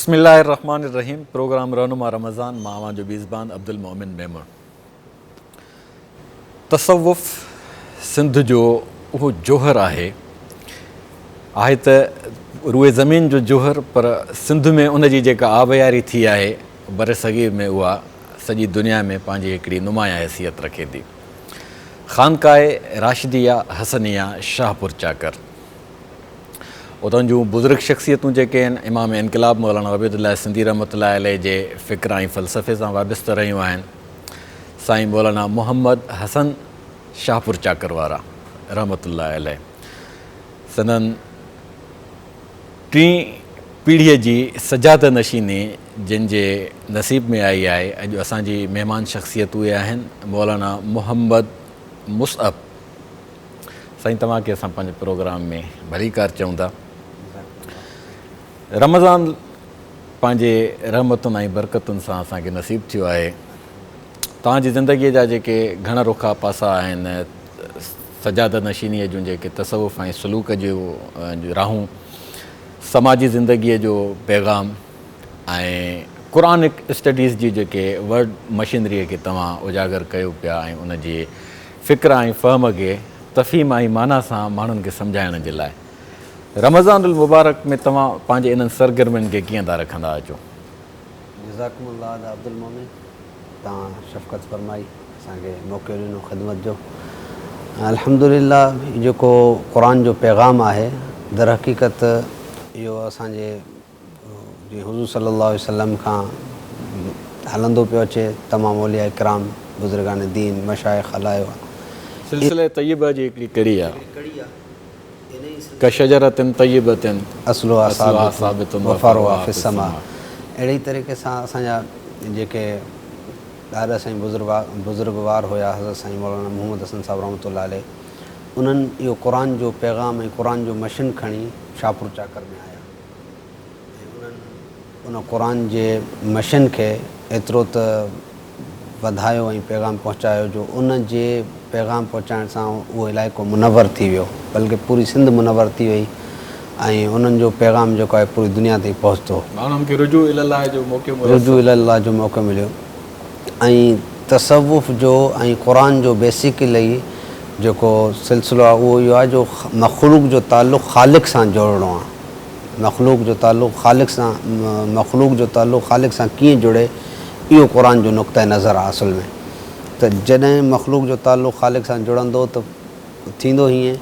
बिस्मिल्लाहिर्रहमानिर्रहीम। प्रोग्राम रहनुमा रमज़ान मावा जो बीज़बान अब्दुल मोमिन मेमण। तसव्वुफ़ सिंध जो उहो जोहर आहे त रूए ज़मीन जो जोहर, पर सिंध में उन जी जेका आबयारी थी आहे बर सग़ीर में, उहा सॼी दुनिया में पंहिंजी हिकिड़ी नुमाया हैसियत रखे थी। ख़ानकाए राशिदिया हसनिया शाहपुर चाकर, उतां जूं बुज़ुर्ग शख़्सियतूं जेके आहिनि, इमाम इनक़लाब मौलाना अबीदुल्लाह सिंधी रहमतुल्लाह अलैह जे फ़िक्र ऐं फ़लसफ़े सां वाबस्तु रहियूं आहिनि। साईं मौलाना मोहम्मद हसन शाहपुर चाकर वारा रहमतुल्लाह अलैह, सनन टी पीढ़ीअ जी सजाद नशीनी जिन जे नसीब में आई आहे। अॼु असांजी महिमान शख़्सियत उहे आहिनि मौलाना मोहम्मद मुसअब। साईं, तव्हांखे असां पंहिंजे प्रोग्राम में भलीकार चऊं था। रमज़ान पंहिंजे रहमतुनि ऐं बरकतुनि सां असांखे नसीब थियो आहे। तव्हांजी ज़िंदगीअ जा जेके घणा रुखा पासा आहिनि, सजाद नशीनीअ जूं जेके तसव्वुफ़ ऐं सलूक जूं राहूं, समाजी ज़िंदगीअ जो पैगाम ऐं क़ुरानिक स्टडीज़ जी जेके वर्ड मशीनरीअ खे तव्हां उजागर कयो पिया ऐं उन जी फ़िक्र ऐं फ़हम खे तफ़हीम ऐं माना सां माण्हुनि खे सम्झाइण जे लाइ रमज़ानुल मुबारक में तव्हां पंहिंजे इन्हनि सरगर्मियुनि खे कीअं था रखंदा अचो? जज़ाकुमुल्लाह अब्दुल मोमिन, तव्हां शफ़क़त फरमाई, असांखे मौक़ो ॾिनो ख़िदमत जो। अल्हम्दुलिल्लाह, जेको क़ुरान जो पैगाम आहे, दर हक़ीक़त इहो असांजे जीअं हुज़ूर सल्लल्लाहु अलैहि वसल्लम खां हलंदो पियो अचे। तमामु औलिया इकराम, बुज़ुर्गान दीन, मशाइख़ हलायो आहे। सिलसिले तय्यबा जी हिकिड़ी कड़ी आहे, कशजरतिन तय्यबतिन असलुहा साबितुन व फ़रुहा फ़िस्समा। अहिड़े तरीक़े सां असांजा जेके ॾाढा साईं बुज़ुर्गवार हुया, हज़रत साईं मौलाना मोहम्मद हसन साहिब रहमतुल्लाह अलैह, उन्हनि इहो क़ुरान जो पैगाम ऐं क़ुरान जो मशीन खणी शाहपुर चाकर में आया ऐं उन्हनि उन क़ुरान जे मशीन खे एतिरो त वधायो ऐं पैगाम पहुचायो जो उन जे पैगाम पहुचाइण सां उहो इलाइक़ो मुनवर थी वियो, बल्कि पूरी सिंध मुनवर थी वई ऐं उन्हनि जो पैगाम जेको आहे पूरी दुनिया ताईं पहुतो। माण्हुनि खे रुजू इलाह जो मौक़ो मिलियो। ऐं तसव्वुफ़ जो ऐं क़ुरान जो बेसिकली जेको सिलसिलो आहे उहो इहो आहे जो मख़लूक़ जो ताल्लुक़ु ख़ालिक़ सां जोड़णो आहे। मख़लूक़ जो ताल्लुक़ु ख़ालिक़ सां कीअं जुड़े, इहो क़ुरान जो नुक़्ता नज़र आहे असल में। त जॾहिं मख़लूक़ जो ताल्लुक़ु ख़ालिक़ सां जुड़ंदो त थींदो हीअं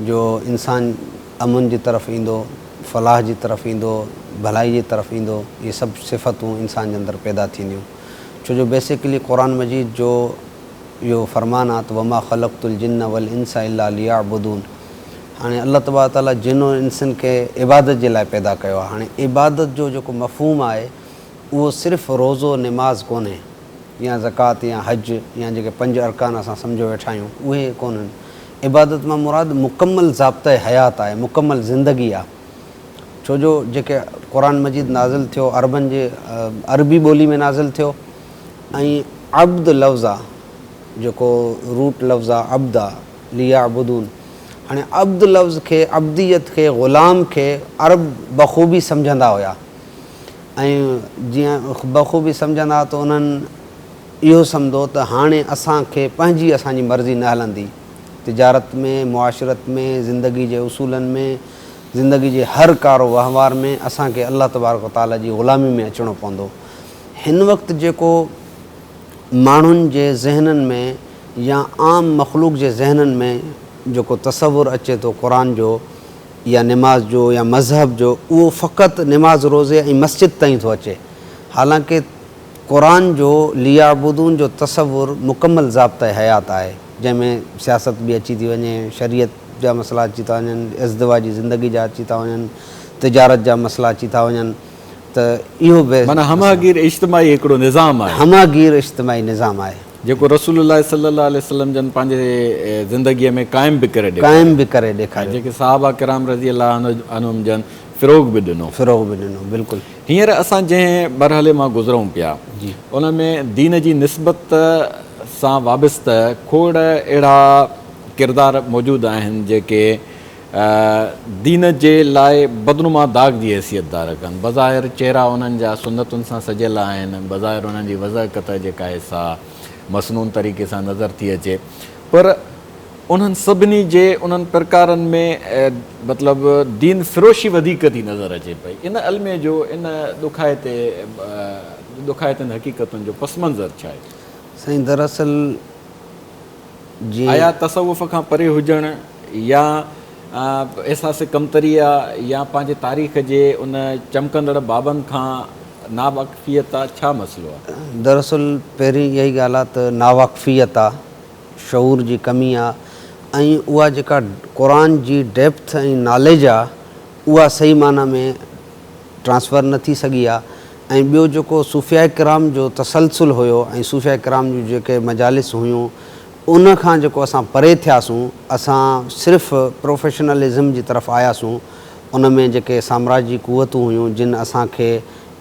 जो इंसान अमुन जी तरफ़ ईंदो, फ़लाह जी तरफ़ ईंदो, भलाई जी तरफ़ ईंदो। इहे सभु सिफ़तूं इंसान जे अंदरि पैदा थींदियूं, छो जो बेसिकली क़ुरान मजीद जो इहो फ़रमान आहे त वमा ख़लक़तुल जिन्न वल इंसा इल्ला लियअबुदून। हाणे अल्लाह तबारक व तआला जिन और इंसान खे इबादत जे लाइ पैदा कयो आहे। हाणे इबादत जो जेको मफ़हूम आहे उहो सिर्फ़ु रोज़ो निमाज़ कोन्हे, या ज़कात या हज या जेके 5 अरकान असां सम्झो वेठा आहियूं, उहे कोन्हनि। इबादत मां मुराद मुकमल ज़ाब्ता हयात आहे, मुकमल ज़िंदगी आहे। छो जो जेके क़ुरान मजीद नाज़िल थियो अरबनि जे अरबी ॿोली में नाज़िल थियो ऐं अब्द लफ़्ज़ आहे, जेको रूट लफ़्ज़ आहे अब्द आहे, लियअबुदून। हाणे अब्द लफ़्ज़ खे, अब्दियत खे, ग़ुलाम खे अरब बख़ूबी सम्झंदा हुया ऐं जीअं बख़ूबी सम्झंदा त उन्हनि इहो सम्झो त हाणे असांखे असांजी मर्ज़ी न हलंदी। तिजारत में, मुआशरत में, ज़िंदगी जे उसूलनि में, ज़िंदगी जे हर कारो वहिंवार में असांखे अल्लाह तबारक व तआला जी ग़ुलामी में अचिणो पवंदो। हिन वक़्तु जेको माण्हुनि जे ज़हननि में या आम मख़लूक़ जे ज़हननि में जेको तसवुरु अचे थो क़ुरान जो या निमाज़ जो या मज़हब जो, उहो फ़क़ति निमाज़ रोज़े ऐं मस्जिद ताईं थो अचे। हालांकि क़ुरान जो लियअबुदून जो तसवुरु मुकमल ज़ाब्ता हयात आहे, जंहिंमें सियासत बि अची थी वञे, शरीयत जा मसइला अची था वञनि, इज़्दिवाजी ज़िंदगी जा अची था वञनि, तिजारत जा मसइला अची था वञनि। त इहो बि माना हमागीर इज्तिमाई हिकिड़ो निज़ाम आहे, हमागीर इज्तिमाई निज़ाम आहे, जेको रसूलुल्लाह सल्लल्लाहु अलैहि वसल्लम जन पंहिंजे ज़िंदगीअ में क़ाइम बि करे ॾेखारियो, जेके सहाबा किराम रज़ी अल्लाह अन्हुम जन फ़िरोग़ बि ॾिनो। बिल्कुलु। हींअर असां जंहिं मरहले मां गुज़रूं पिया, उन में दीन जी निस्बत सां वाबस्तु खोड़ अहिड़ा किरदार मौजूदु आहिनि जेके दीन जे लाइ बदनुमा दाग़ जी हैसियत था रखनि। बज़ाहिर चहिरा उन्हनि जा सुन्नतुनि सां सजियल आहिनि, बज़ाहिर उन्हनि जी वज़ाकत जेका आहे सा मसनून तरीक़े सां नज़र थी अचे, पर उन्हनि सभिनी जे उन्हनि प्रकारनि में मतिलबु दीन फ़िरोशी वधीक थी नज़र अचे पई। इन अलमे जो इन ॾुखाइतनि हक़ीक़तुनि जो पस मंज़र छा आहे? साईं दरअसल जी आया तसवुफ़ खां परे हुजणु या एहसास कमतरी आहे या पंहिंजे तारीख़ जे उन चमकंदड़ बाबनि खां नावाक़फ़ियत आहे, छा मसइलो आहे? दरअसल पहिरीं इहा ई ॻाल्हि आहे त नावाक़फ़ियत आहे, शऊर जी कमी आहे, ऐं उहा जेका क़ुरान जी डेप्थ ऐं नॉलेज आहे उहा सही माना में ट्रांसफ़र न थी सघी आहे। ऐं ॿियो जेको सूफ़िया किराम जो तसलसुल हुयो ऐं सूफ़िया किराम जूं जेके मजालिस हुयूं उन खां जेको असां परे थियासूं, असां सिर्फ़ु प्रोफेशनलिज़म जी तरफ़ आयासीं। उन में जेके साम्राज्य जी क़ुवतूं हुयूं जिन असांखे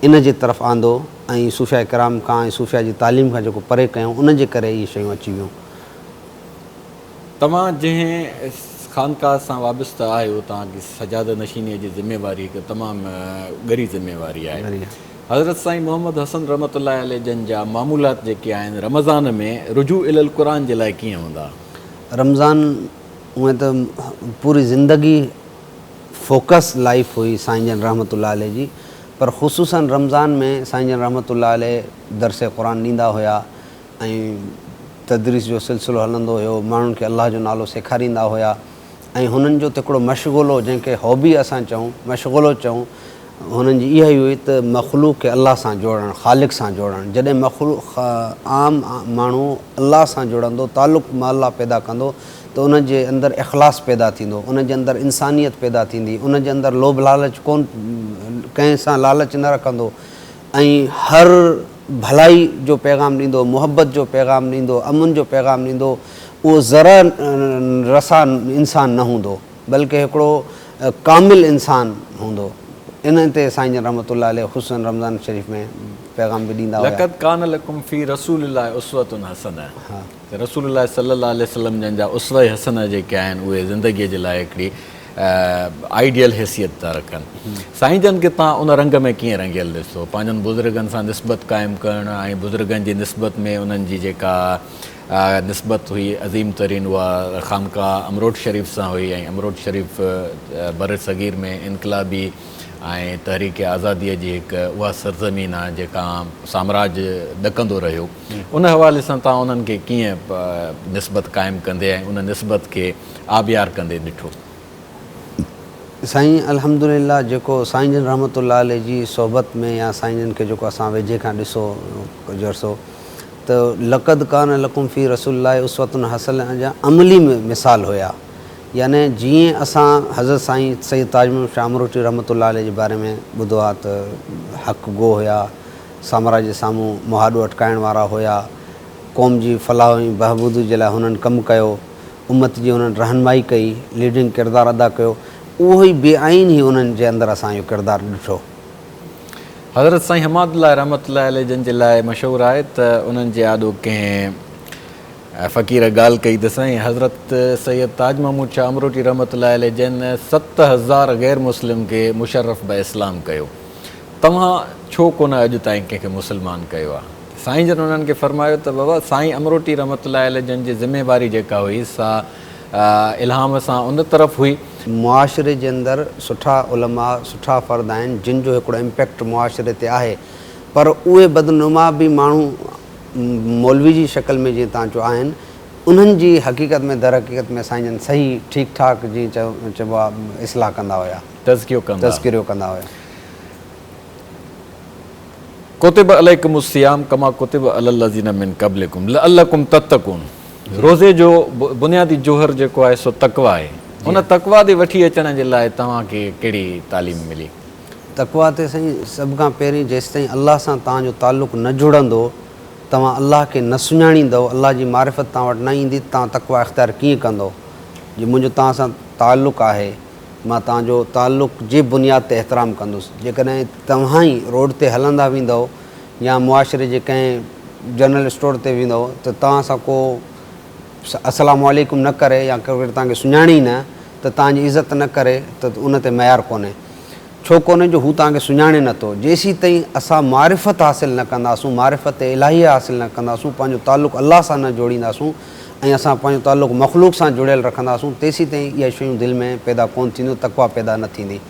इन जे तरफ़ आंदो ऐं सूफ़िया किराम खां ऐं सूफ़िया जी तालीम खां जेको परे कयूं, उन जे करे इहे शयूं अची वियूं। तव्हां जंहिं ख़ानकाह सां वाबस्ता आहियो, तव्हांजी सजाद नशीनीअ जी ज़िमेवारी हिकु तमामु ॻरी ज़िमेवारी आहे। हज़रत साईं मोहम्मद हसन रहमतुल्लाह अलैह जन जा मामूलात जेके आहिनि रमज़ान में रुजू इलल क़ुरान जे लाइ कीअं हूंदा? रमज़ान उहे त पूरी ज़िंदगी फोकस लाइफ हुई साईं जन रहमतुल्लाह अलैह जी, पर ख़ुसूसन रमज़ान में साईं जन रहमतुल्लाह अलैह दर्स क़ुरान ॾींदा हुया ऐं तदरीस जो सिलसिलो हलंदो हुयो, माण्हुनि खे अलाह जो नालो सेखारींदा हुया। ऐं हुननि जो त हिकिड़ो मशग़ूलो, जंहिंखे हॉबी असां चऊं, मशग़ूलो चऊं, हुननि जी इहा ई हुई त मख़लूक़ खे अलाह सां जोड़णु, ख़ालिक़ सां जोड़णु। जॾहिं मख़लूक़ आम माण्हू अलाह सां जुड़ंदो, तालुक़ मां अलाह पैदा कंदो, त उन जे अंदरि इख़लास पैदा थींदो, उन जे अंदरि इंसानियत पैदा थींदी, उन जे अंदरि लोभ लालच कंहिं सां लालच न रखंदो ऐं हर भलाई जो पैगाम ॾींदो, मुहबत जो पैगाम ॾींदो, अमन जो पैगाम ॾींदो। उहो ज़रा रसा इंसान न हूंदो, बल्कि हिकिड़ो कामिल इंसान हूंदो। इन ते साईं जन रहमतुल्लाह अलैह ख़ुसूसन रमज़ान शरीफ़ में पैगाम बि ॾींदा हुआ। लक़द कान लकुम फ़ी रसूलिल्लाह उस्वतुन हसना। रसूलुल्लाह सल्लल्लाहु अलैहि वसल्लम जन जा उस्वा हसन जेके आहिनि उहे ज़िंदगीअ जे लाइ हिकिड़ी आइडियल हैसियत था रखनि। साईं जन खे तव्हां उन रंग में कीअं रंगियल ॾिसो? पंहिंजनि बुज़ुर्गनि सां निस्बत क़ाइमु करणु ऐं बुज़ुर्गनि जी निस्बत में उन्हनि जी जेका निस्बत हुई अज़ीम तरीन, उहा ख़ानकाह अमरोट शरीफ़ सां हुई ऐं अमरोट शरीफ़ बर सग़ीर में इनक़लाबी ऐं तहरीक आज़ादीअ जी हिकु उहा सरज़मीन आहे जेका साम्राज्य ॾकंदो रहियो। उन हवाले सां तव्हां उन्हनि खे कीअं निस्बत क़ाइमु कंदे ऐं उन निस्बत खे आबियार कंदे ॾिठो? साईं अल्हम्दुलिल्लाह जेको साईं जन रहमतुल्लाह अलैह जी सोहबत में या साईं जन खे जेको असां वेझे खां ॾिसो गुज़रसो, त लक़द कान लकुम फ़ी रसूलिल्लाह उस्वतुन हसना जा अमली मिसाल हुया। याने जीअं असां हज़रत साईं सैयद ताजमुल शाह अमरोटी रहमतुल्लाह अलैह जे बारे में ॿुधो आहे त हक़ गो हुया, साम्राज्य जे साम्हूं मुहाॾो अटकाइण वारा हुया, क़ौम जी फलाह ऐं बहबूद जे लाइ हुननि कमु कयो, उम्मत जी हुननि रहनुमाई कई, लीडिंग किरदारु अदा कयो। उहो ई बेआइन ई उन्हनि जे अंदरि असां इहो किरदारु ॾिठो। हज़रत साईं हमादुल्लाह रहमतुल्लाह अलैह जन जे लाइ मशहूरु आहे त उन्हनि जे आॾो कंहिं फ़क़ीर ॻाल्हि कई त साईं हज़रत सैयद ताज महमूद शाह अमरोटी रहमतुल्लाह अलैह जन 7000 गैर मुस्लिम खे मुशर्रफ़ बि इस्लाम कयो, तव्हां छो कोन अॼु ताईं कंहिंखे मुस्लमान कयो आहे? साईं जन उन्हनि खे फ़रमायो त बाबा साईं अमरोटी रहमतुल्लाह अलैह जन जी ज़िमेवारी जेका हुई सा इल्हाम सां उन तरफ़ हुई। मुआशरे जे अंदरि सुठा उलमा, सुठा फ़र्द आहिनि जिन जो हिकिड़ो इम्पैक्ट मुआशरे ते आहे, पर उहे बदनुमा बि माण्हू मौलवी जी शक्ल में जीअं तव्हां चयो आहिनि, उन्हनि जी हक़ीक़त में दर हक़ीक़त में साईं जन सही ठीकु ठाक जीअं चइबो आहे इस्लाह कंदा हुया, तज़किरो कंदा हुया। कुतिब अलैकुमुस्सियाम कमा कुतिब अलल लज़ीना मिन क़ब्लिकुम लअल्लकुम तत्तक़ून। रोज़े जो बुनियादी जोहर जेको आहे सो तक़वा आहे। उन तक़वा ते वठी अचण जे लाइ तव्हांखे कहिड़ी तालीम मिली? तक़वा ते साईं सभ खां पहिरीं जेसिताईं अलाह सां तव्हांजो ताल्लुक़ु न जुड़ंदो, तव्हां अलाह खे न सुञाणींदव, अलाह जी मारिफत तव्हां वटि न ईंदी, तव्हां तक़वा इख़्तियार कीअं कंदो? जी मुंहिंजो तव्हां सां ताल्लुक़ु आहे, मां तव्हांजो ताल्लुक़ जे बुनियाद ते एतिराम कंदुसि। जेकॾहिं तव्हां ई रोड ते हलंदा वेंदव या मुआशरे जे कंहिं जनरल स्टोर ते वेंदव त तव्हां सां को अस्सलामु अलैकुम न करे या केरु तव्हांखे सुञाणे ई न, त तव्हांजी इज़त न करे त उन ते मयारु कोन्हे। छो कोन्हे जो हू तव्हांखे सुञाणे नथो। जेसीं ताईं असां मारिफ़त हासिलु न कंदासूं, मारिफ़त इलाही हासिलु न कंदासूं, पंहिंजो तालुक़ु अलाह सां न जोड़ींदासूं ऐं असां पंहिंजो तालुक़ु मख़लूक़ सां जुड़ियल रखंदासूं, तेसीं ताईं इहा शयूं दिलि में पैदा कोन थींदियूं, तक़वा पैदा न थींदी।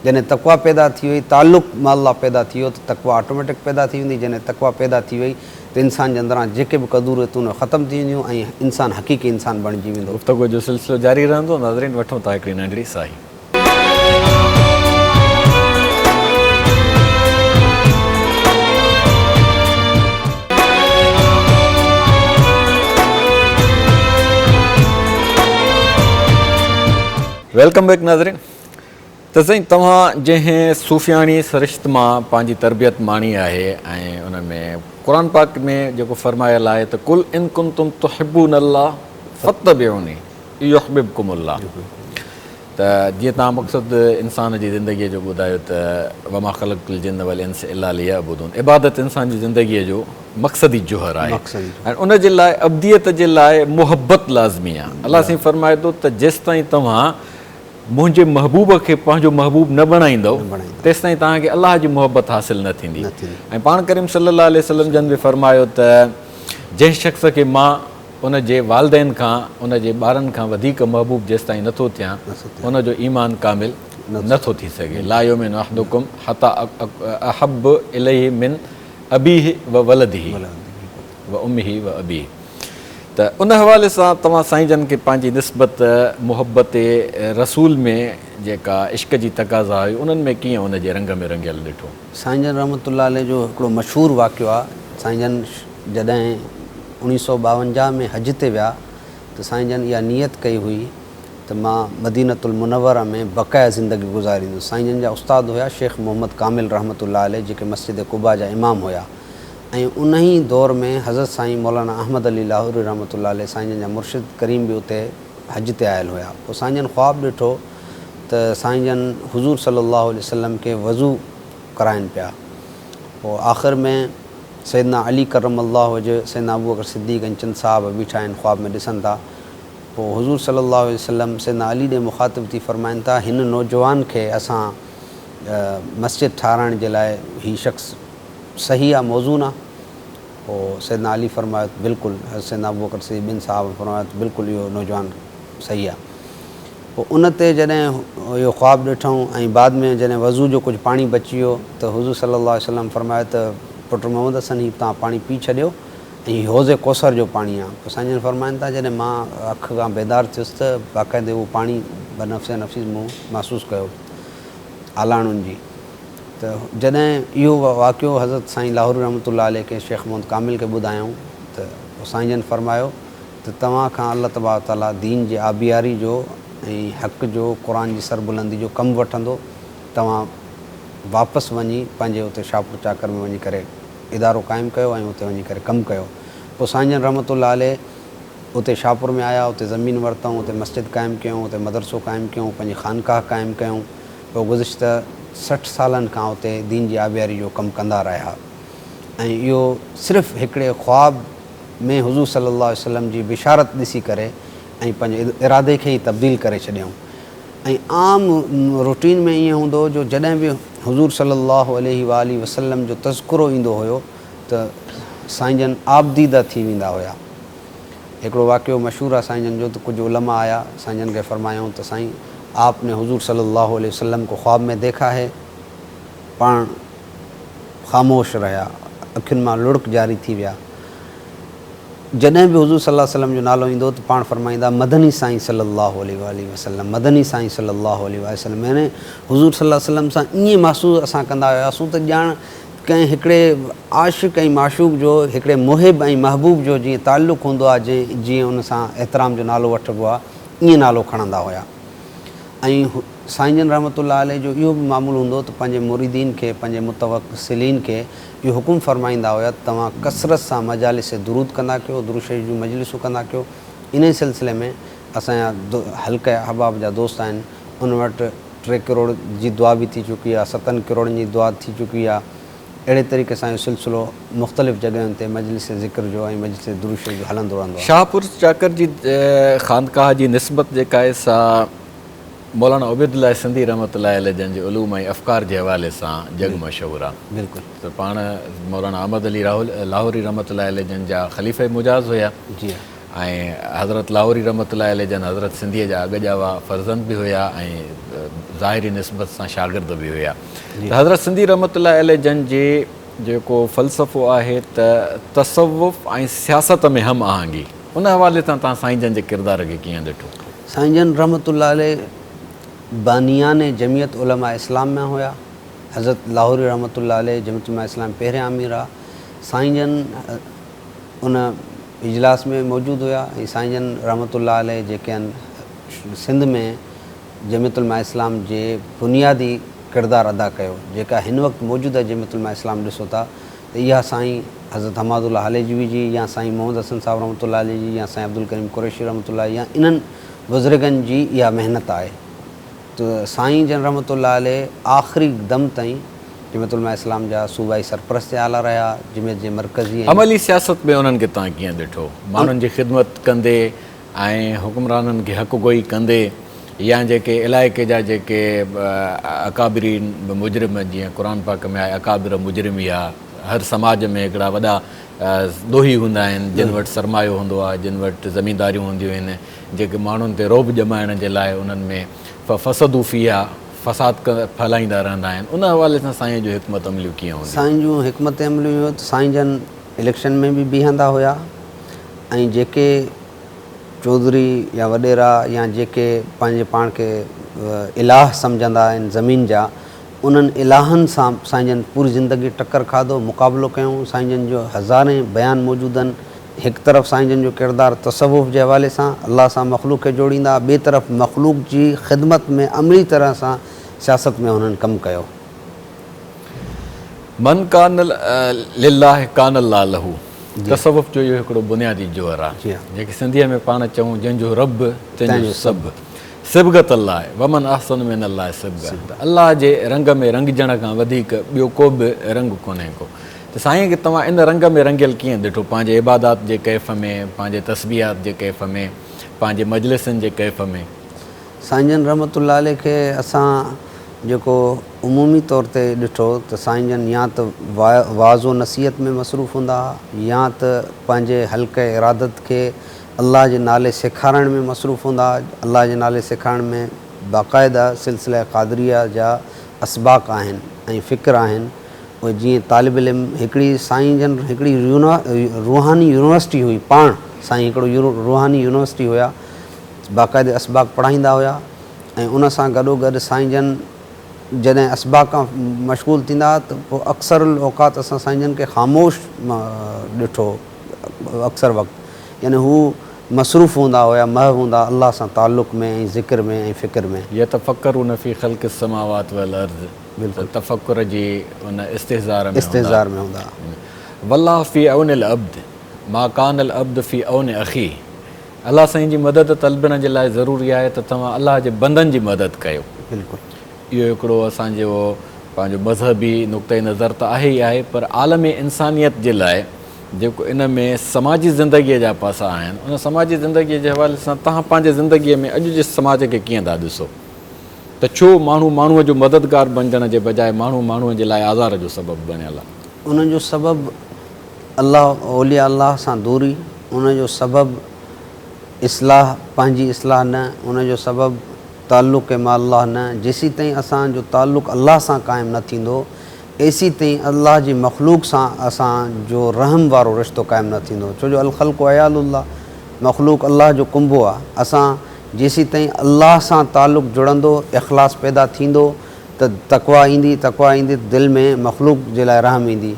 जॾहिं तक़वा पैदा थी वई, तालुक़ु मां अल्लाह पैदा थी वियो, त तक़वा ऑटोमेटिक पैदा थी वेंदी। जॾहिं तक़वा पैदा थी वई त इंसान जे अंदरां जेके बि क़दूरतूं ख़तमु थी वेंदियूं ऐं इंसान हक़ीक़ी इंसान बणिजी वेंदो। गुफ़्तगू जो सिलसिलो जारी रहंदो। नाज़रीन, वठूं था हिकिड़ी नंढड़ी साई। वेलकम बैक नाज़रीन। त साईं, तव्हां जंहिं सूफ़ियाणी सरिश्त मां पंहिंजी तरबियत माणी आहे ऐं उन में क़ुर पाक में जेको फरमायल आहे त कुल इन कुंतुम तुहिब्बूनल्लाह फत्तबिऊनी युहिब्बुकुमुल्लाह, त जीअं तव्हां मक़सदु इंसान जी ज़िंदगीअ जो ॿुधायो त वमा ख़लक़्तुल जिन्न वल इंस इल्ला लियअबुदून, इबादत इंसान जी ज़िंदगीअ जो मक़सदी जुहर आहे ऐं उन जे लाइ अब्दियत जे लाइ मुहबत लाज़मी आहे। अलाह साईं फरमाए थो त जेसिताईं तव्हां मुंहिंजे महबूब खे पंहिंजो महबूब न बणाईंदव तेसिताईं तव्हांखे अलाह जी मुहबत हासिलु न थींदी। ऐं पाण करीम सल्लल्लाहु अलैहि वसल्लम जन बि फरमायो त जंहिं शख़्स खे मां उन जे वालदेन खां, उन जे ॿारनि खां वधीक महबूब जेसिताईं नथो थियां, उनजो ईमान कामिल नथो थी सघे। ला युमिनु अहदुकुम हता अहब्बु इलैहि मिन अबीहि व वलदिहि व उम्मिहि व अबीहि। त उन हवाले सां तव्हां साईं जन खे पंहिंजी निस्बत मुहबत रसूल में जेका इश्क जी तक़ाज़ा हुई उन्हनि में कीअं उन जे रंग में रंगियल ॾिठो? साईं जन रहमतुल्लाह अलैह जो हिकिड़ो मशहूरु वाक़ियो आहे। साईं जन जॾहिं 1952 में हज ते विया त साईं जन इहा नियत कई हुई त मां मदीनतुल मुनव्वरा में बक़ाया ज़िंदगी गुज़ारींदुसि। साईं जन जा उस्ताद हुया शेख मोहम्मद कामिल रहमतुल्लाह अलैह, जेके मस्जिद कुबा जा इमाम हुया। ऐं उन ई दौर में हज़रत साईं मौलाना अहमद अली लाहौरी रहमतुल्लाह अलैह, साईं जन जा मुर्शिद करीम बि उते हज ते आयल हुया। पोइ साईं जन ख़्वाबु ॾिठो त साईं जन हुज़ूर सल्लल्लाहु अलैहि वसल्लम खे वज़ू कराइनि पिया। पोइ आख़िर में सैदना अली करमल्लाहु वजह, सैदना अबू बकर सिद्दीक़ ऐं चंद साहब बीठा आहिनि, ख़्वाब में ॾिसनि था। पोइ हुज़ूर सल्लल्लाहु अलैहि वसल्लम सैदना अली ॾे मुख़ातिब थी फरमाइनि था, हिन नौजवान खे असां मस्जिद ठाहिराइण जे लाइ हीउ शख़्स सही आहे, मौज़ून आहे? पोइ सैदना अली फरमायो बिल्कुलु, सैदना अबू बकर सिद्दीक़ ॿिनि साहब फरमायो बिल्कुलु इहो नौजवान सही आहे। पोइ उन ते जॾहिं इहो ख़्वाबु ॾिठूं ऐं बाद में जॾहिं वज़ू जो कुझु पाणी बची वियो त हुज़ूर सल्लल्लाहु अलैहि वसल्लम फरमायो त पुटु मोहम्मद हसन, हीउ तव्हां पाणी पी छॾियो ऐं हीउ हौज़े कौसर जो पाणी आहे। पोइ साईं जन फरमाइनि था जॾहिं मां अखि खां बेदार थियुसि त बाक़ाइदे उहो पाणी बनफ़्से नफ़ीस मूं महसूसु कयो आलाणुनि जी। त जॾहिं इहो वाक़ियो हज़रत साईं लाहौरी रहमतुल्लाह अलैह खे शेख मोहम्मद कामिल खे ॿुधायूं त साईं जन फरमायो त तव्हां खां अल्लाह तबारक ताला दीन जे आबियारी जो ऐं हक़ जो, क़ुर जी सरबुलंदी जो कमु वठंदो। तव्हां वापसि वञी पंहिंजे उते शाहपुर चाकर में वञी करे इदारो क़ाइमु कयो ऐं उते वञी करे कमु कयो। पोइ साईं जन रहमतुल्लाह अलैह उते शाहपुर में आया, उते ज़मीन वरितऊं, उते मस्जिद क़ाइमु कयूं, उते मदरसो क़ाइमु कयूं, पंहिंजी ख़ानकाह क़ाइमु कयूं। पोइ गुज़िश्ता 60 सालनि खां उते दीन जी आबियारी जो कमु कंदा रहिया। ऐं इहो सिर्फ़ु हिकिड़े ख़्वाब में हुज़ूर सल्लल्लाहु अलैहि वसल्लम जी बिशारत ॾिसी करे ऐं पंहिंजे इरादे खे ई तब्दील करे छॾियऊं। ऐं आम रूटीन में ईअं हूंदो हो जो जॾहिं बि हुज़ूर सल्लल्लाहु अलैहि वसल्लम जो तज़किरो ईंदो हुयो त साईं जन आबदीदा थी वेंदा हुया। हिकिड़ो वाक़ियो मशहूरु आहे साईं जन जो, त कुझु उलमा आया साईं जन खे फरमायूं त साईं आपने हुज़ूर सल्लल्लाहु अलैहि वसल्लम को ख्वाब में देखा है। पाण ख़ामोश रहिया, अखियुनि मां लुड़क जारी थी विया। जॾहिं बि हुज़ूर सल्लल्लाहु अलैहि वसल्लम जो नालो ईंदो त पाण फरमाईंदा मदनी साईं सल्लल्लाहु अलैहि वसल्लम, मदनी साईं सल्लल्लाहु अलैहि वसल्लम। यानी हुज़ूर सल्लल्लाहु अलैहि वसल्लम सां ईअं महसूसु असां कंदा हुआसीं त ॼाण कंहिं हिकिड़े आशिक़ ऐं माशूक़ जो, हिकिड़े मुहिब ऐं महबूब जो जीअं ताल्लुक़ु हूंदो आहे, जीअं उन सां एतिराम जो नालो वठिबो आहे, ईअं नालो खणंदा हुया। ऐं साईं जन रहमतुल्लाह अलैह जो इहो बि मामूलु हूंदो त पंहिंजे मुरीदीन खे, पंहिंजे मुतवक्सिलीन खे इहो हुकुम फरमाईंदा हुया त तव्हां कसरत सां मजालिस दुरूद कंदा कयो, दुरूद शरीफ़ जूं मजलिसूं कंदा कयो। इन सिलसिले में असांजा हल्के अहबाब जा दोस्त आहिनि, उन वटि 3 करोड़ जी दुआ बि थी चुकी आहे, 7 करोड़नि जी दुआ थी चुकी आहे। अहिड़े तरीक़े सां इहो सिलसिलो मुख़्तलिफ़ जॻहियुनि ते मजलिस ज़िक्र जो ऐं मजलिस दुरूद शरीफ़ जो हलंदो रहंदो आहे। शाहपुर चाकर जी ख़ानकाह जी निस्बत जेका आहे सा मौलाना उबैदुल्लाह सिंधी रहमतुल्लाह अलैह जन जे उलूम ऐं अफ़कार जे हवाले सां जग मशहूरु आहे। बिल्कुलु त पाण मौलाना अहमद अली लाहौरी रहमतुल्लाह अलैह जन जा ख़लीफ़े मुजाज़ हुया जी हा ऐं हज़रत लाहौरी रहमतुल्लाह अलैह जन हज़रत सिंधीअ जा अॻजावा फर्ज़ंद बि हुया ऐं ज़ाहिरी निस्बत सां शागिर्द बि हुया। त हज़रत सिंधी रहमतुल्लाह अलैह जन जे जेको फ़लसफ़ो आहे त तसव्वुफ़ ऐं सियासत में हम आहंगी, उन हवाले सां तव्हां साईं जन जे किरदार खे कीअं ॾिठो? साईं जन रहमतुल्लाह अलैह बानियान जमियत उलमा इस्लाम में हुया। हज़रत लाहौरी रहमतुल्लाह अलैह जमियत उलमा इस्लाम पहिरियां अमीर आहे। साईं जन उन इजलास में मौजूदु हुया ऐं साईं जन रहमतुल्लाह अलैह जेके आहिनि सिंध में जमियत उलमा इस्लाम जे बुनियादी किरदारु अदा कयो। जेका हिन वक़्तु मौजूदा जमियत उलमा इस्लाम ॾिसो था त इहा साईं हज़रत हमादुल्लाह हालेजवी जी या साईं मोहम्मद हसन साहब रहमतुल्लाह अलैह जी या साईं अब्दुल करीम कुरैशी रहमतुल्लाह या इन्हनि बुज़ुर्गनि जी इहा महिनत आहे। त साईं जन रहमतुल्लाह अलैह आख़िरी दम ताईं जमियत उलमा इस्लाम जा सूबाई सरपरस्त आला रहिया। जमियत जे मरकज़ी अमली सियासत में उन्हनि खे तव्हां कीअं ॾिठो? माण्हुनि जी ख़िदमत कंदे ऐं हुकुमराननि खे हक़ गोई कंदे या जेके इलाइक़े जा जेके अकाबिरीन मुजरिम जीअं क़ुर पाक में आहे अकाबिर मुजरिम या हर समाज में हिकिड़ा वॾा ॾोही हूंदा आहिनि जिन वटि सरमायो हूंदो आहे, जिन वटि ज़मींदारियूं हूंदियूं आहिनि, जेके माण्हुनि ते रोब ॼमाइण जे लाइ उन्हनि में फसदूफ़ी आहे फ़साद फैलाईंदा रहंदा आहिनि। उन हवाले सां साईं जूं हिकमत अमलियूं कीअं हूंदियूं? साईं जूं हिकमत अमलियूं त साईं जन इलेक्शन में बि बीहंदा हुया ऐं जेके चौधरी या वॾेरा या जेके पंहिंजे पाण खे इलाह सम्झंदा आहिनि ज़मीन जा, उन्हनि इलाहनि सां साईं जन पूरी ज़िंदगी टकर खाधो, मुक़ाबिलो कयूं। साईं जन जो हज़ारे बयान मौजूदु आहिनि। हिकु तरफ़ साईं जन जो किरदारु तसव्वुफ़ जे हवाले सां अल्लाह सां मख़लूक खे जोड़ींदा, ॿिए तरफ़ मख़लूक जी ख़िदमत में अमली तरह सां सियासत में हुननि कमु कयो। मन कान लिल्लाह कान अल्लाह लहू, तसव्वुफ़ जो इहो हिकिड़ो बुनियादी जोहर आहे जेके सिंधीअ में पाण चऊं जंहिंजो रब तंहिंजो सभु। सिबगत अल्लाह आहे, वमन अहसन मिन अल्लाह सिबगत। अल्लाह जे रंग में रंगजण खां वधीक ॿियो को बि रंग कोन्हे को। त साईं खे तव्हां इन रंग में रंगियल कीअं ॾिठो? पंहिंजे इबादात जे कैफ़ में, पंहिंजे तस्बीहात जे कैफ़ में, पंहिंजे मजलिसनि जे कैफ़ में? साईं जन रहमतुल्लाह अलैह खे असां जेको उमूमी तौर ते ॾिठो त साईं जन या त वाज़ो नसीहत में मसरूफ़ हूंदा या त पंहिंजे हल्के इरादत खे अल्लाह जे नाले सेखारण में मसरूफ़ हूंदा। अल्लाह जे नाले सेखारण में बाक़ाइदा सिलसिला क़ादरिया जा असबाक आहिनि ऐं फ़िक्र आहिनि। उहे जीअं तालिब इल्म हिकिड़ी साईं जन हिकिड़ी रूहानी यूनिवर्सिटी हुई, पाण साईं हिकिड़ो रूहानी यूनिवर्सिटी हुया, बाक़ाइदे असबाक पढ़ाईंदा हुया ऐं उन सां गॾोगॾु साईं जन जॾहिं असबाक खां मशगूल थींदा त पोइ अक्सर औक़ात असां साईं जन खे ख़ामोश ॾिठो। अक्सर वक़्तु यानी हू मसरूफ़ हूंदा हुया, महव हूंदा अल्लाह सां ताल्लुक़ में ऐं ज़िक्र में ऐं फ़िक्र में। यतफ़क्करून फ़ी ख़ल्क़ि समावात वल अर्ज़, बिल्कुलु तफ़क्कुर जी उन इस्तिहज़ार में हूंदा। वल्लाह फ़ी औनिल अब्द मा कानल अब्द फ़ी औन अख़ी। अल्लाह साईं जी मदद तलबण जे लाइ ज़रूरी आहे त तव्हां अल्लाह जे बंदनि जी मदद कयो। बिल्कुलु इहो हिकिड़ो असांजो पंहिंजो मज़हबी नुक़्ते नज़र त आहे ई आहे, पर आलमी इंसानियत जे लाइ जेको इन में समाजी ज़िंदगीअ जा पासा आहिनि, उन समाजी ज़िंदगीअ जे हवाले सां तव्हां पंहिंजे ज़िंदगीअ में अॼु जे समाज खे कीअं था ॾिसो? त छो माण्हू माण्हूअ जो मददगार बणजण जे बजाए माण्हू माण्हूअ जे लाइ आज़ार जो सबबु बणियल आहे? उनजो सबबु अल्लाह औलिया अल्लाह सां दूरी, उनजो सबबु इस्लाह पंहिंजी इस्लाह न, उनजो सबबु ताल्लुक़ मा अल्लाह न। जेसी ताईं असांजो ताल्लुक़ अल्लाह सां क़ाइमु न थींदो, एसी ताईं अल्लाह जी मख़लूक सां असांजो रहम वारो रिश्तो क़ाइमु न थींदो। छो जो अल ख़ल्क़ु अयालुल्लाह, मख़लूक अल्लाह जो कुंबो आहे। असां जेसी ताईं अल्लाह सां ताल्लुक़ जुड़ंदो, इख़लास पैदा थींदो त तक़वा ईंदी, तक़वा ईंदी दिलि में मख़लूक जे लाइ रहम ईंदी।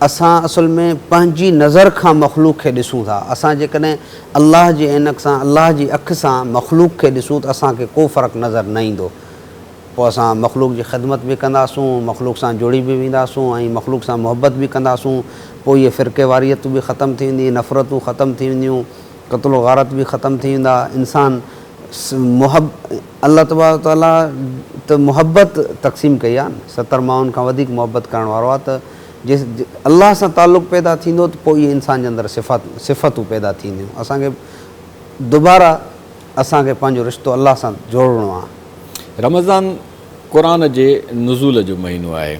असां असुल में पंहिंजी नज़र खां मख़लूक खे ॾिसूं था। असां जेकॾहिं अल्लाह जे ऐनक सां, अल्लाह जी अखि सां मख़लूक खे ॾिसूं त असांखे को फ़र्क़ु नज़र न ईंदो। पोइ असां मख़लूक जी ख़िदमत बि कंदासूं, मख़लूक सां जुड़ी बि वेंदासूं ऐं मख़लूक सां मुहबत बि कंदासूं। पोइ इहे फ़िरक़े वारियतूं बि ख़तमु थी वेंदी, नफ़रतूं ख़तमु थी वेंदियूं, क़त्ल गारत बि ख़तमु थी वेंदा। इंसान अल्लाह तबारक ताला त मुहबत तक़सीम कई आहे न, 70 माण्हुनि खां वधीक मुहबत करण वारो आहे। त जे अल्लाह सां ताल्लुक़ पैदा थींदो त पोइ इहे इंसान जे अंदरि सिफ़तूं पैदा थींदियूं। असांखे दुबारा पंहिंजो रिश्तो अल्लाह सां जोड़णो आहे। रमज़ान क़ुरान जे नुज़ूल जो महीनो आहे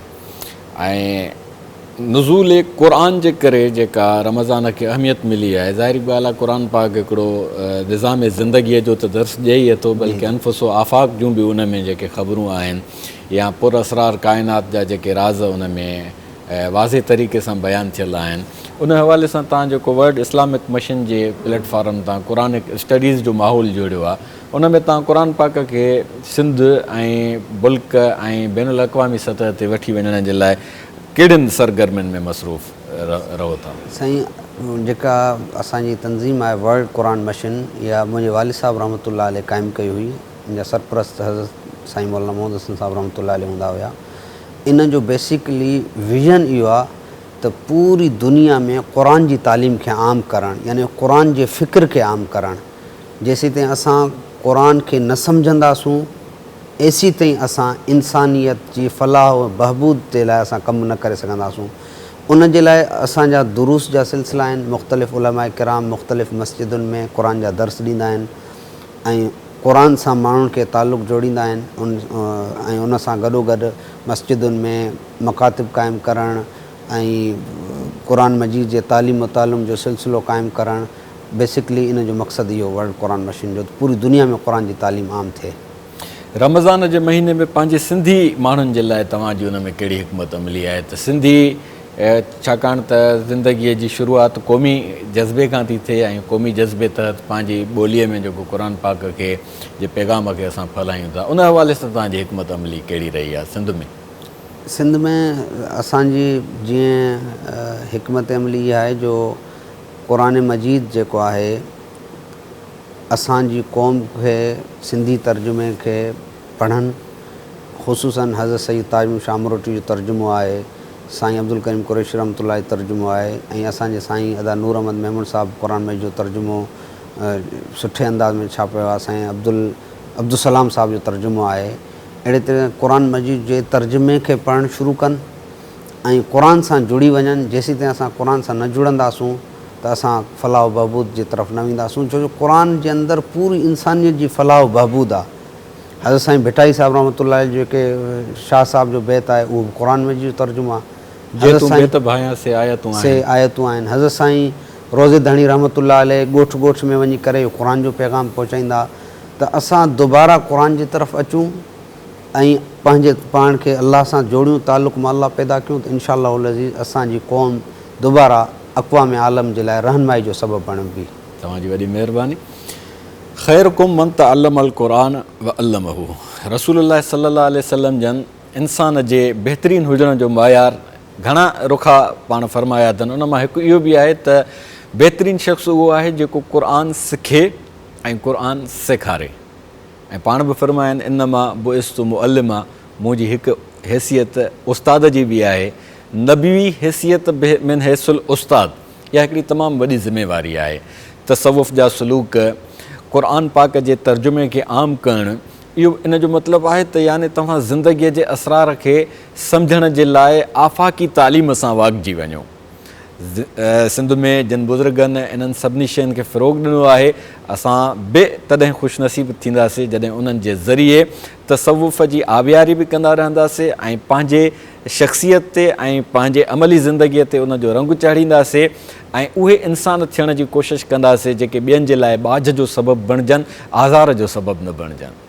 ऐं नुज़ूल क़ुरान जे करे जेका रमज़ान खे अहमियत मिली आहे, ज़ाहिरी ॻाल्हि आहे क़ुरान पाक हिकिड़ो निज़ाम ज़िंदगीअ जो त दर्स ॾिए ई थो, बल्कि अनफुसो आफ़ाक़ जूं बि उन में जेके ख़बरूं आहिनि या पुर असरार काइनात जा जेके राज़ उन में वाज़े तरीक़े सां बयानु थियल आहिनि। उन हवाले सां तव्हां जेको वर्ल्ड इस्लामिक मिशन जे प्लेटफॉर्म तां क़ुरानिक स्टडीज़ जो माहौल जोड़ियो आहे, उन में तव्हां क़ुरान पाक खे सिंध ऐं मुल्क ऐं बैनुल अक़वामी सतह ते वठी वञण जे लाइ कहिड़ियुनि सरगर्मियुनि में मसरूफ़ रहो था? साईं, जेका असांजी तंज़ीम आहे वर्ल्ड क़ुरान मिशन, इहा मुंहिंजे वालिद साहिबु रहमतुल्लाह अलैह क़ाइमु कई हुई। इन जा सरपरस्त हज़रत साईं मौलाना मोहम्मद हसन साहिबु रहमतुल्लाह अलैह हूंदा हुआ। इन जो बेसिकली विज़न इहो आहे त पूरी दुनिया में क़ुरान जी तालीम खे आम करणु, यानी क़ुरान जे फ़िक्र खे आम करणु। जेसीं ताईं असां क़ुरान खे न सम्झंदासूं, एसी ताईं असां इंसानियत जी फलाह बहबूद जे लाइ असां कमु न करे सघंदासूं। उन जे लाइ असांजा दुरूस जा सिलसिला आहिनि, मुख़्तलिफ़ उलमा किराम मुख़्तलिफ़ मस्जिदुनि में क़ुरान जा दर्स ॾींदा आहिनि ऐं क़ुरान सां माण्हुनि खे तालुक़ जोड़ींदा आहिनि। ऐं उन सां गॾोगॾु मस्जिदुनि में मकातिब क़ाइमु करणु ऐं क़ुरान मजीद जे तालीम तालुम जो सिलसिलो क़ाइमु करणु, बेसिकली इन जो मक़सदु इहो वर्ल्ड क़ुरान मिशन जो पूरी दुनिया में क़ुरान जी तालीम आम थिए। रमज़ान जे महीने में पंहिंजे सिंधी माण्हुनि जे लाइ तव्हांजी उन में कहिड़ी हिकमत अमली आहे? त सिंधी छाकाणि त ज़िंदगीअ जी शुरूआति क़ौमी जज़्बे खां थी थिए ऐं क़ौमी जज़्बे तहत पंहिंजी ॿोलीअ में जेको क़ुरान पाक खे जे पैगाम खे असां फहिलायूं था, उन हवाले सां तव्हांजी हिकमत अमली कहिड़ी रही आहे सिंध में? सिंध में असांजी जीअं हिकमत अमली इहा आहे जो क़ुरान मजीद जेको आहे असांजी क़ौम खे सिंधी तर्जुमे खे पढ़नि, ख़ुसूसन हज़रत सईद ताजु शामरोटी जो तर्जुमो आहे, साईं अब्दुल करीम कुरैशी रहमतुल्लाह जो तर्जुमो आहे ऐं असांजे साईं अदा नूर अहमद महमूद साहिबु क़ुरान मजीद जो तर्जुमो सुठे अंदाज़ में छापियो आहे। साईं अब्दुलसलाम साहिब जो तर्जुमो आहे। अहिड़े तरह क़ुरान मजीद जे तर्जुमे खे पढ़णु शुरू कनि ऐं क़ुरान सां जुड़ी वञनि। जेसीं ताईं असां क़ुरान सां न जुड़ंदासूं त असां फलाह बहबूद जे तरफ़ न वेंदासूं, छो जो क़ुरान जे अंदरि पूरी इंसानियत जी फलाह बहबूद आहे। हज़रत साईं भिटाई साहिबु रहमतुल्लाह अलैह जेके शाह साहिब जो बैत आहे उहो क़ुरान मजीद जो तर्जुमो आहे। से आयतूं आहिनि। हज़रत साईं रोज़े धणी रहमतुल्लाह अलैह ॻोठ ॻोठ में वञी करे क़ुरान जो पैगाम पहुचाईंदा। त असां दुबारा क़ुरान जी तरफ़ अचूं ऐं पंहिंजे पाण खे अलाह सां जोड़ियूं, तालुक़ मां अलाह पैदा कयूं, त इनशा अल्लाह अज़ीज़ असांजी क़ौम दुबारा अक़वाम आलम जे लाइ रहनुमाई जो सबबु बणंदी। तव्हांजी वॾी महिरबानी। ख़ैरुकुम मन तअल्लमल क़ुरान व अल्लमहू। रसूलुल्लाह सल्लल्लाहु अलैहि वसल्लम जन इंसान जे बहितरीनु हुजण जो मयार घणा रुखा पाण फरमाया अथनि। उन मां हिकु इहो बि आहे त बहितरीनु शख़्स उहो आहे जेको क़ुरान सिखे ऐं क़ुरान सेखारे। ऐं पाण बि फरमाइनि इनमा बुइस्तु मुअल्लिमा, मुंहिंजी हिकु हैसियत उस्ताद जी बि आहे। नबी हैसियत मिन हैसुल उस्ताद, इहा हिकिड़ी तमामु वॾी ज़िमेवारी आहे। तसवुफ़ जा सलूक क़ुरान पाक जे तर्जुमे खे आम करणु, इहो इन जो मतिलबु आहे त यानी तव्हां ज़िंदगीअ जे असरार खे सम्झण जे लाइ आफ़ाक़ी तालीम सां वागजी वञो। सिंध में जिन बुज़ुर्गनि इन्हनि सभिनी शयुनि खे फ़रोग़ ॾिनो आहे, असां बि तॾहिं ख़ुशनसीब थींदासीं जॾहिं उन्हनि जे ज़रिए तसवुफ़ जी आबियारी बि कंदा रहंदासीं ऐं पंहिंजे शख़्सियत ते ऐं पंहिंजे अमली ज़िंदगीअ ते उन जो रंग चाढ़ींदासीं ऐं उहे इंसान थियण जी कोशिशि कंदासीं जेके ॿियनि जे लाइ ॿाझ जो सबबु बणिजनि, आज़ार जो सबबु न बणिजनि।